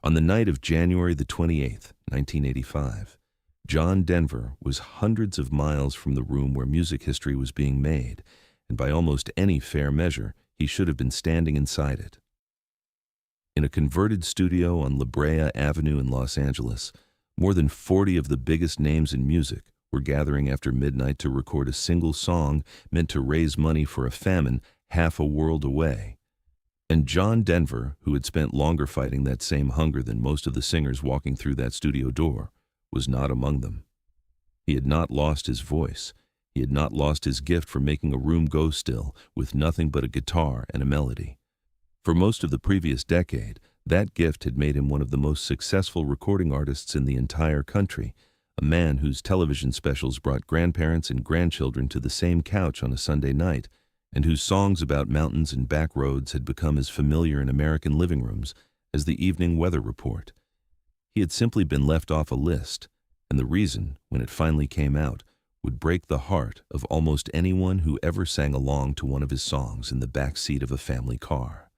On the night of January the 28th, 1985, John Denver was hundreds of miles from the room where music history was being made, and by almost any fair measure, he should have been standing inside it. In a converted studio on La Brea Avenue in Los Angeles, more than 40 of the biggest names in music were gathering after midnight to record a single song meant to raise money for a famine half a world away. And John Denver, who had spent longer fighting that same hunger than most of the singers walking through that studio door, was not among them. He had not lost his voice. He had not lost his gift for making a room go still with nothing but a guitar and a melody. For most of the previous decade, that gift had made him one of the most successful recording artists in the entire country, a man whose television specials brought grandparents and grandchildren to the same couch on a Sunday night, and whose songs about mountains and back roads had become as familiar in American living rooms as the evening weather report. He had simply been left off a list, and the reason, when it finally came out, would break the heart of almost anyone who ever sang along to one of his songs in the back seat of a family car.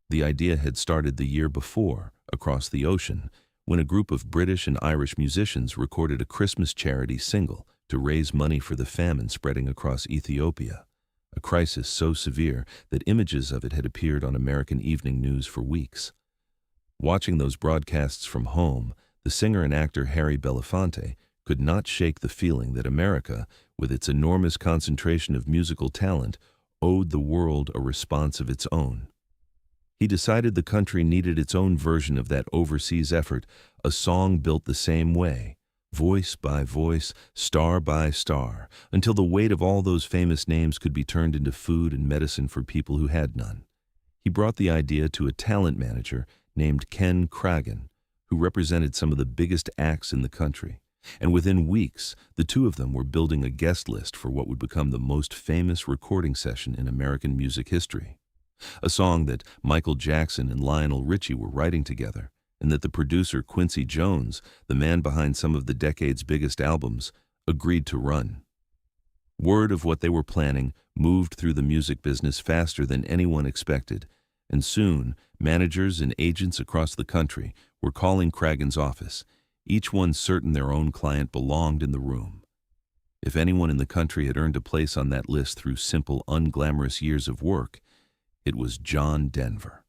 The idea had started the year before, across the ocean, when a group of British and Irish musicians recorded a Christmas charity single to raise money for the famine spreading across Ethiopia, a crisis so severe that images of it had appeared on American evening news for weeks. Watching those broadcasts from home, the singer and actor Harry Belafonte could not shake the feeling that America, with its enormous concentration of musical talent, owed the world a response of its own. He decided the country needed its own version of that overseas effort, a song built the same way, voice by voice, star by star, until the weight of all those famous names could be turned into food and medicine for people who had none. He brought the idea to a talent manager named Ken Kragen, who represented some of the biggest acts in the country, and within weeks, the two of them were building a guest list for what would become the most famous recording session in American music history. A song that Michael Jackson and Lionel Richie were writing together, and that the producer Quincy Jones, the man behind some of the decade's biggest albums, agreed to run. Word of what they were planning moved through the music business faster than anyone expected, and soon managers and agents across the country were calling Kragen's office, each one certain their own client belonged in the room. If anyone in the country had earned a place on that list through simple, unglamorous years of work, it was John Denver.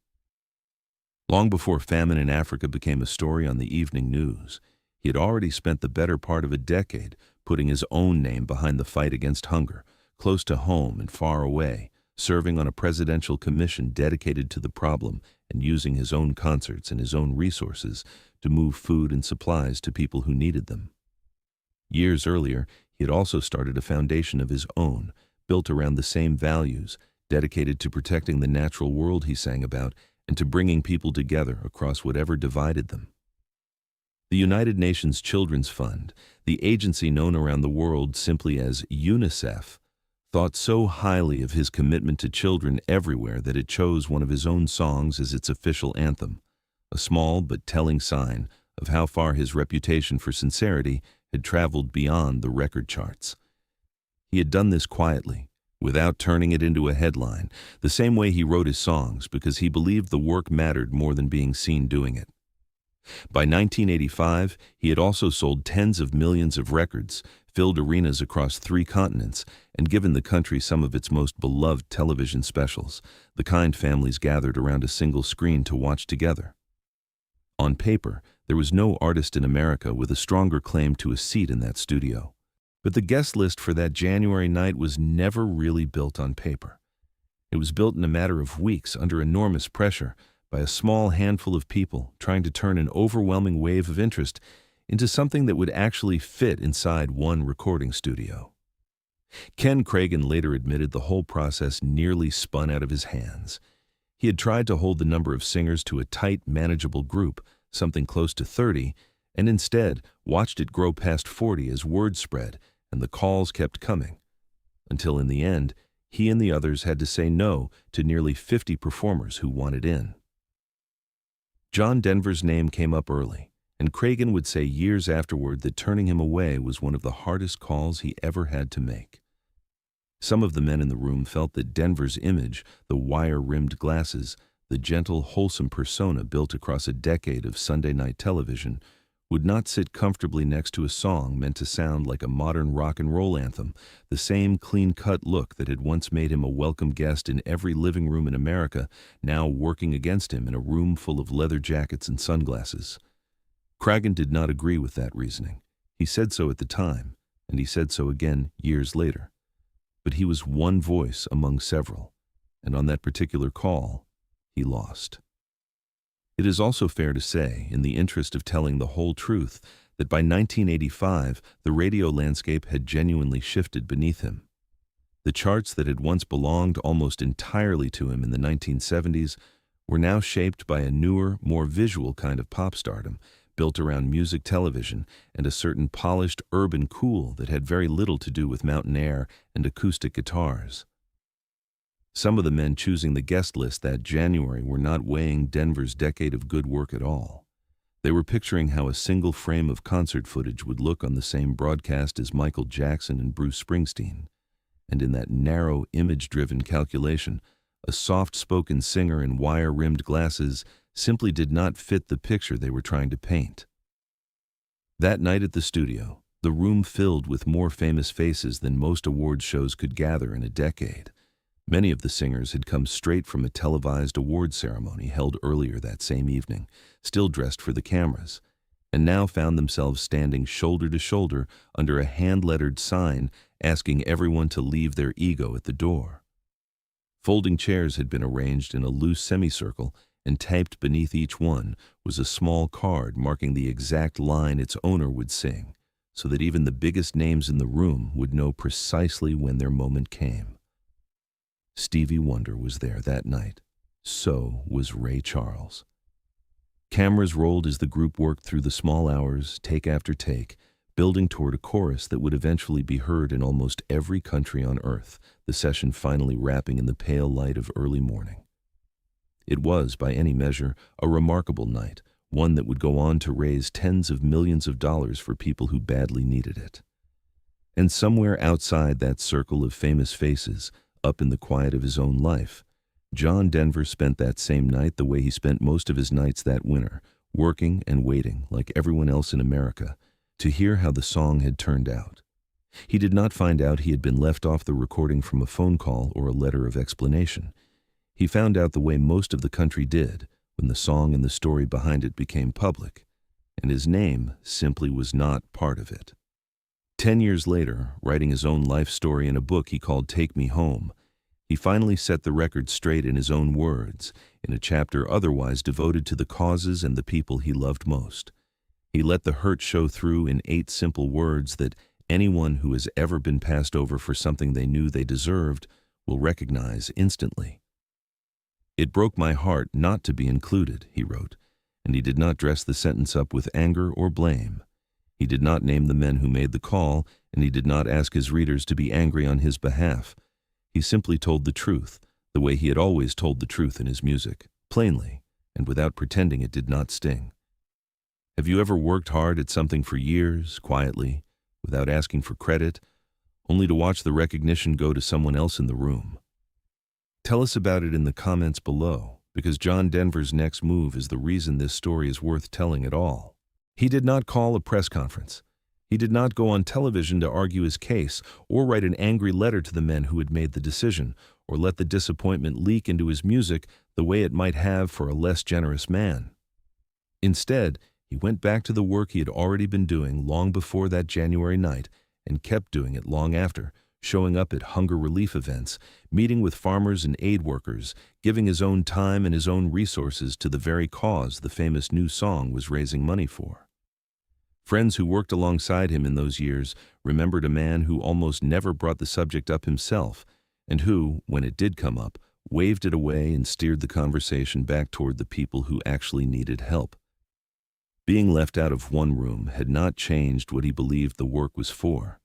Long before famine in Africa became a story on the evening news, he had already spent the better part of a decade putting his own name behind the fight against hunger, close to home and far away, serving on a presidential commission dedicated to the problem and using his own concerts and his own resources to move food and supplies to people who needed them. Years earlier, he had also started a foundation of his own, built around the same values, dedicated to protecting the natural world he sang about and to bringing people together across whatever divided them. The United Nations Children's Fund, the agency known around the world simply as UNICEF, thought so highly of his commitment to children everywhere that it chose one of his own songs as its official anthem, a small but telling sign of how far his reputation for sincerity had traveled beyond the record charts. He had done this quietly, without turning it into a headline, the same way he wrote his songs, because he believed the work mattered more than being seen doing it. By 1985, he had also sold tens of millions of records, filled arenas across 3 continents, and given the country some of its most beloved television specials, the kind families gathered around a single screen to watch together. On paper, there was no artist in America with a stronger claim to a seat in that studio. But the guest list for that January night was never really built on paper. It was built in a matter of weeks under enormous pressure by a small handful of people trying to turn an overwhelming wave of interest into something that would actually fit inside one recording studio. Ken Kragen later admitted the whole process nearly spun out of his hands. He had tried to hold the number of singers to a tight, manageable group, something close to 30, and instead watched it grow past 40 as word spread and the calls kept coming, until in the end, he and the others had to say no to nearly 50 performers who wanted in. John Denver's name came up early, and Kragen would say years afterward that turning him away was one of the hardest calls he ever had to make. Some of the men in the room felt that Denver's image, the wire-rimmed glasses, the gentle, wholesome persona built across a decade of Sunday night television, would not sit comfortably next to a song meant to sound like a modern rock and roll anthem, the same clean-cut look that had once made him a welcome guest in every living room in America, now working against him in a room full of leather jackets and sunglasses. Kragen did not agree with that reasoning. He said so at the time, and he said so again years later. But he was one voice among several, and on that particular call, he lost. It is also fair to say, in the interest of telling the whole truth, that by 1985, the radio landscape had genuinely shifted beneath him. The charts that had once belonged almost entirely to him in the 1970s were now shaped by a newer, more visual kind of pop stardom, built around music television and a certain polished urban cool that had very little to do with mountain air and acoustic guitars. Some of the men choosing the guest list that January were not weighing Denver's decade of good work at all. They were picturing how a single frame of concert footage would look on the same broadcast as Michael Jackson and Bruce Springsteen. And in that narrow, image-driven calculation, a soft-spoken singer in wire-rimmed glasses simply did not fit the picture they were trying to paint. That night at the studio, the room filled with more famous faces than most awards shows could gather in a decade. Many of the singers had come straight from a televised award ceremony held earlier that same evening, still dressed for the cameras, and now found themselves standing shoulder to shoulder under a hand-lettered sign asking everyone to leave their ego at the door. Folding chairs had been arranged in a loose semicircle, and taped beneath each one was a small card marking the exact line its owner would sing, so that even the biggest names in the room would know precisely when their moment came. Stevie Wonder was there that night. So was Ray Charles. Cameras rolled as the group worked through the small hours, take after take, building toward a chorus that would eventually be heard in almost every country on earth, the session finally wrapping in the pale light of early morning. It was, by any measure, a remarkable night, one that would go on to raise tens of millions of dollars for people who badly needed it. And somewhere outside that circle of famous faces, up in the quiet of his own life, John Denver spent that same night the way he spent most of his nights that winter, working and waiting, like everyone else in America, to hear how the song had turned out. He did not find out he had been left off the recording from a phone call or a letter of explanation. He found out the way most of the country did, when the song and the story behind it became public, and his name simply was not part of it. 10 years later, writing his own life story in a book he called Take Me Home, he finally set the record straight in his own words, in a chapter otherwise devoted to the causes and the people he loved most. He let the hurt show through in 8 simple words that anyone who has ever been passed over for something they knew they deserved will recognize instantly. "It broke my heart not to be included," he wrote, and he did not dress the sentence up with anger or blame. He did not name the men who made the call, and he did not ask his readers to be angry on his behalf. He simply told the truth, the way he had always told the truth in his music, plainly, and without pretending it did not sting. Have you ever worked hard at something for years, quietly, without asking for credit, only to watch the recognition go to someone else in the room? Tell us about it in the comments below, because John Denver's next move is the reason this story is worth telling at all. He did not call a press conference. He did not go on television to argue his case or write an angry letter to the men who had made the decision, or let the disappointment leak into his music the way it might have for a less generous man. Instead, he went back to the work he had already been doing long before that January night and kept doing it long after, showing up at hunger relief events, meeting with farmers and aid workers, giving his own time and his own resources to the very cause the famous new song was raising money for. Friends who worked alongside him in those years remembered a man who almost never brought the subject up himself, and who, when it did come up, waved it away and steered the conversation back toward the people who actually needed help. Being left out of one room had not changed what he believed the work was for.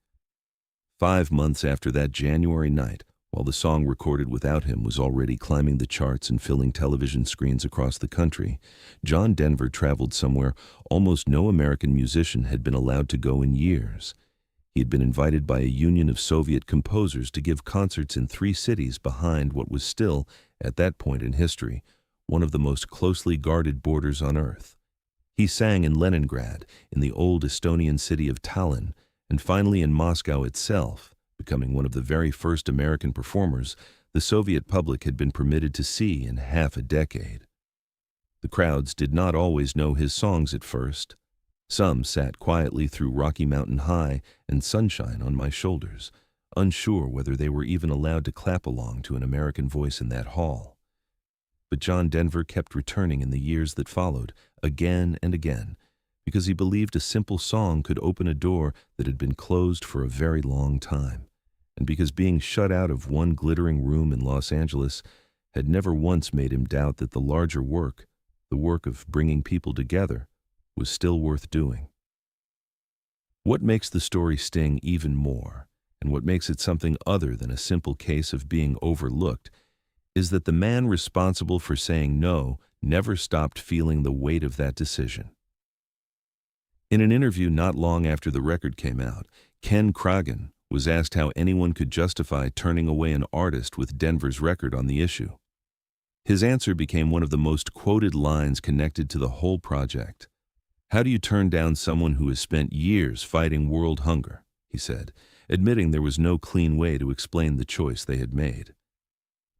5 months after that January night, while the song recorded without him was already climbing the charts and filling television screens across the country, John Denver traveled somewhere almost no American musician had been allowed to go in years. He had been invited by a union of Soviet composers to give concerts in 3 cities behind what was still, at that point in history, one of the most closely guarded borders on Earth. He sang in Leningrad, in the old Estonian city of Tallinn, and finally in Moscow itself, becoming one of the very first American performers the Soviet public had been permitted to see in half a decade. The crowds did not always know his songs at first. Some sat quietly through Rocky Mountain High and Sunshine on My Shoulders, unsure whether they were even allowed to clap along to an American voice in that hall. But John Denver kept returning in the years that followed, again and again, because he believed a simple song could open a door that had been closed for a very long time, and because being shut out of one glittering room in Los Angeles had never once made him doubt that the larger work, the work of bringing people together, was still worth doing. What makes the story sting even more, and what makes it something other than a simple case of being overlooked, is that the man responsible for saying no never stopped feeling the weight of that decision. In an interview not long after the record came out, Ken Kragen was asked how anyone could justify turning away an artist with Denver's record on the issue. His answer became one of the most quoted lines connected to the whole project. "How do you turn down someone who has spent years fighting world hunger?" he said, admitting there was no clean way to explain the choice they had made.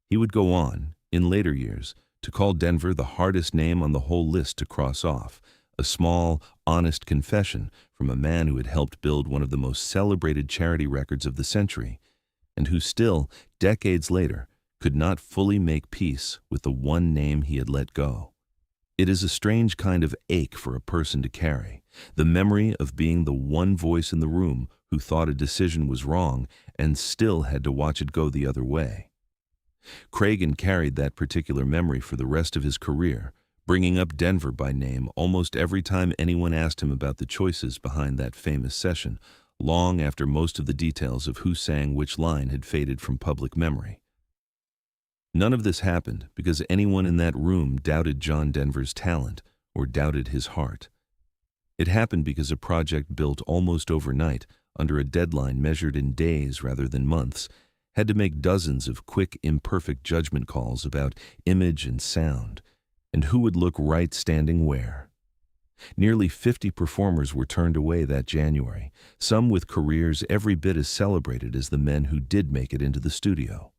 He would go on, in later years, to call Denver the hardest name on the whole list to cross off, a small, honest confession from a man who had helped build one of the most celebrated charity records of the century, and who still, decades later, could not fully make peace with the one name he had let go. It is a strange kind of ache for a person to carry, the memory of being the one voice in the room who thought a decision was wrong and still had to watch it go the other way. Kragen carried that particular memory for the rest of his career, bringing up Denver by name almost every time anyone asked him about the choices behind that famous session, long after most of the details of who sang which line had faded from public memory. None of this happened because anyone in that room doubted John Denver's talent or doubted his heart. It happened because a project built almost overnight, under a deadline measured in days rather than months, had to make dozens of quick, imperfect judgment calls about image and sound, and who would look right standing where. Nearly 50 performers were turned away that January, some with careers every bit as celebrated as the men who did make it into the studio.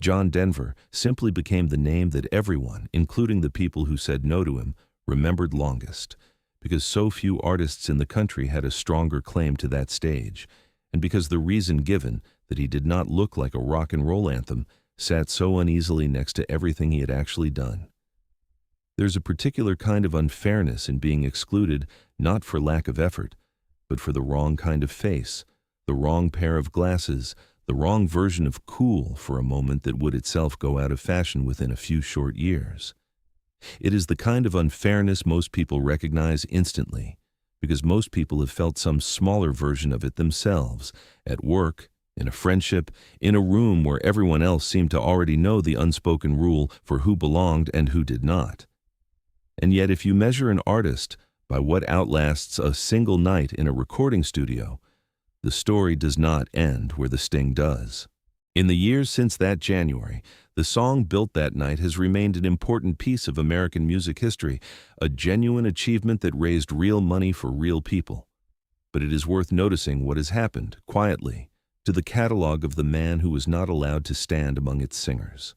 John Denver simply became the name that everyone, including the people who said no to him, remembered longest, because so few artists in the country had a stronger claim to that stage, and because the reason given, that he did not look like a rock and roll anthem, sat so uneasily next to everything he had actually done. There's a particular kind of unfairness in being excluded, not for lack of effort, but for the wrong kind of face, the wrong pair of glasses, the wrong version of cool for a moment that would itself go out of fashion within a few short years. It is the kind of unfairness most people recognize instantly, because most people have felt some smaller version of it themselves, at work, in a friendship, in a room where everyone else seemed to already know the unspoken rule for who belonged and who did not. And yet if you measure an artist by what outlasts a single night in a recording studio, the story does not end where the sting does. In the years since that January, the song built that night has remained an important piece of American music history, a genuine achievement that raised real money for real people. But it is worth noticing what has happened, quietly, to the catalog of the man who was not allowed to stand among its singers.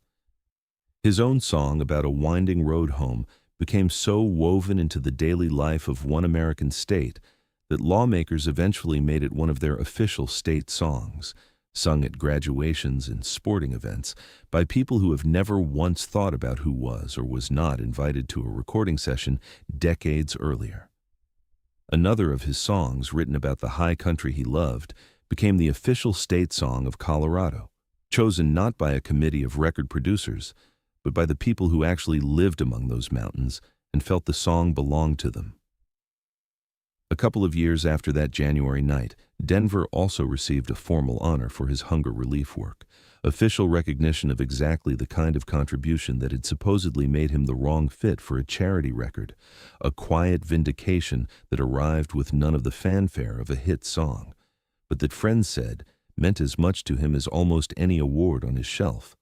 His own song about a winding road home became so woven into the daily life of one American state that lawmakers eventually made it one of their official state songs, sung at graduations and sporting events by people who have never once thought about who was or was not invited to a recording session decades earlier. Another of his songs, written about the high country he loved, became the official state song of Colorado, chosen not by a committee of record producers, but by the people who actually lived among those mountains and felt the song belonged to them. A couple of years after that January night, Denver also received a formal honor for his hunger relief work, official recognition of exactly the kind of contribution that had supposedly made him the wrong fit for a charity record, a quiet vindication that arrived with none of the fanfare of a hit song, but that friends said meant as much to him as almost any award on his shelf.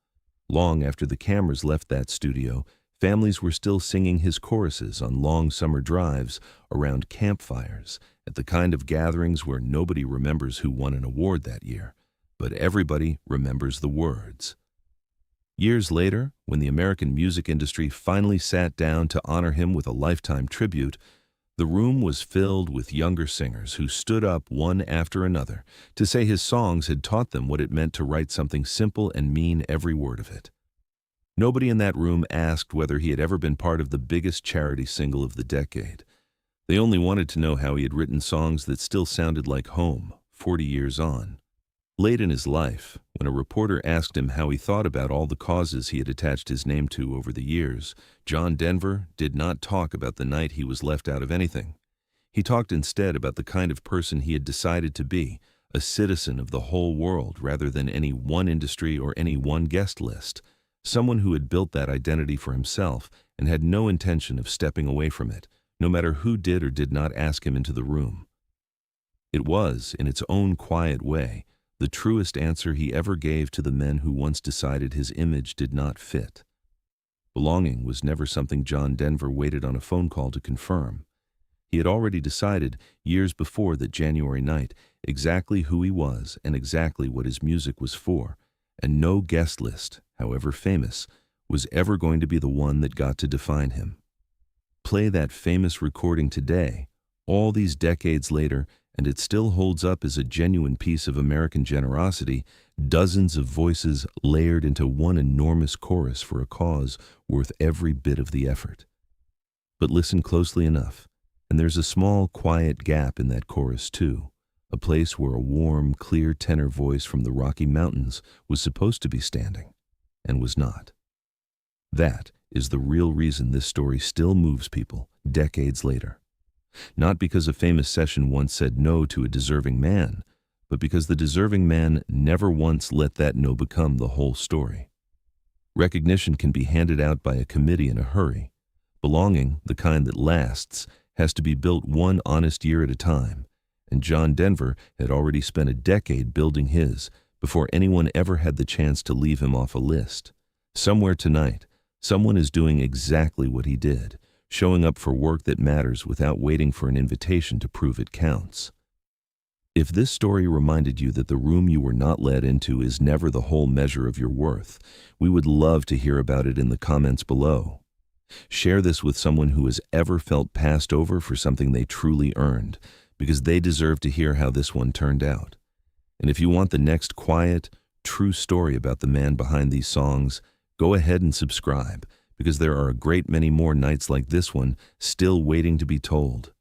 Long after the cameras left that studio, Families were still singing his choruses on long summer drives around campfires, at the kind of gatherings where nobody remembers who won an award that year, but everybody remembers the words. Years later, when the American music industry finally sat down to honor him with a lifetime tribute, the room was filled with younger singers who stood up one after another to say his songs had taught them what it meant to write something simple and mean every word of it. Nobody in that room asked whether he had ever been part of the biggest charity single of the decade. They only wanted to know how he had written songs that still sounded like home 40 years on. Late in his life, when a reporter asked him how he thought about all the causes he had attached his name to over the years, John Denver did not talk about the night he was left out of anything. He talked instead about the kind of person he had decided to be, a citizen of the whole world rather than any one industry or any one guest list, someone who had built that identity for himself and had no intention of stepping away from it, no matter who did or did not ask him into the room. It was, in its own quiet way, the truest answer he ever gave to the men who once decided his image did not fit. Belonging was never something John Denver waited on a phone call to confirm. He had already decided, years before that January night, exactly who he was and exactly what his music was for, and no guest list, however famous, was ever going to be the one that got to define him. Play that famous recording today, all these decades later, and it still holds up as a genuine piece of American generosity, dozens of voices layered into one enormous chorus for a cause worth every bit of the effort. But listen closely enough, and there's a small, quiet gap in that chorus too, a place where a warm, clear tenor voice from the Rocky Mountains was supposed to be standing, and was not. That is the real reason this story still moves people decades later. Not because a famous session once said no to a deserving man, but because the deserving man never once let that no become the whole story. Recognition can be handed out by a committee in a hurry. Belonging, the kind that lasts, has to be built one honest year at a time, and John Denver had already spent a decade building his before anyone ever had the chance to leave him off a list. Somewhere tonight, someone is doing exactly what he did, showing up for work that matters without waiting for an invitation to prove it counts. If this story reminded you that the room you were not let into is never the whole measure of your worth, we would love to hear about it in the comments below. Share this with someone who has ever felt passed over for something they truly earned, because they deserve to hear how this one turned out. And if you want the next quiet, true story about the man behind these songs, go ahead and subscribe, because there are a great many more nights like this one still waiting to be told.